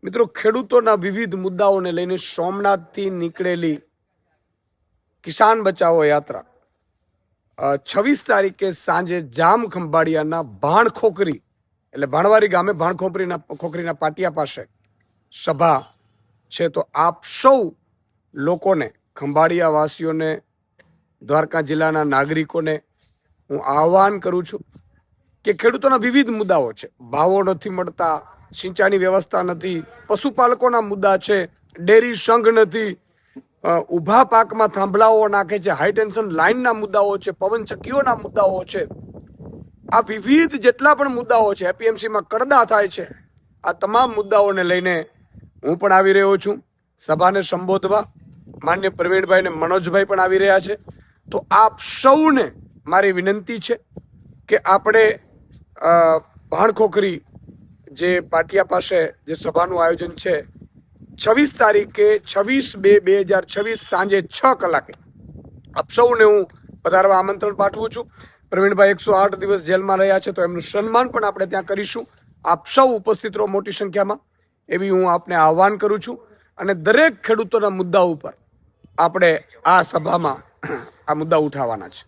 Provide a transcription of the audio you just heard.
મિત્રો, ખેડૂતોના વિવિધ મુદ્દાઓને લઈને સોમનાથથી નીકળેલી કિસાન બચાવો યાત્રા 26 તારીખે સાંજે જામ ખંભાળિયાના ભાણખોખરી એટલે ભાણવારી ગામે ખોખરીના પાટિયા પાસે સભા છે. તો આપ સૌ લોકોને, ખંભાળિયા વાસીઓને, દ્વારકા જિલ્લાના નાગરિકોને હું આહ્વાન કરું છું કે ખેડૂતોના વિવિધ મુદ્દાઓ છે. ભાવો નથી મળતા, સિંચાઈની વ્યવસ્થા નથી, પશુપાલકોના મુદ્દા છે, ડેરી સંઘ નથી, ઊભા પાકમાં થાંભલાઓ નાખે છે, હાઈ ટેન્શન લાઇનના મુદ્દાઓ છે, પવનચક્કીઓના મુદ્દાઓ છે. આ વિવિધ જેટલા પણ મુદ્દાઓ છે, એપીએમસીમાં કડદા થાય છે, આ તમામ મુદ્દાઓને લઈને હું પણ આવી રહ્યો છું સભાને સંબોધવા. માન્ય પ્રવીણભાઈ અને મનોજભાઈ પણ આવી રહ્યા છે. તો આપ સૌને મારી વિનંતી છે કે આપણે ભાણખોખરી જે પાટિયા પાસે જે સભાનું આયોજન છે 26 તારીખે 26/2/2026 સાંજે 6 કલાકે આપ સૌને હું પધારવા આમંત્રણ પાઠવું છું. પ્રવીણભાઈ 108 દિવસ જેલમાં રહ્યા છે, તો એમનું સન્માન પણ આપણે ત્યાં કરીશું. આપ સૌ ઉપસ્થિત રહો મોટી સંખ્યામાં, એવી હું આપને આહ્વાન કરું છું. અને દરેક ખેડૂતોના મુદ્દા ઉપર આપણે આ સભામાં આ મુદ્દા ઉઠાવવાના છે.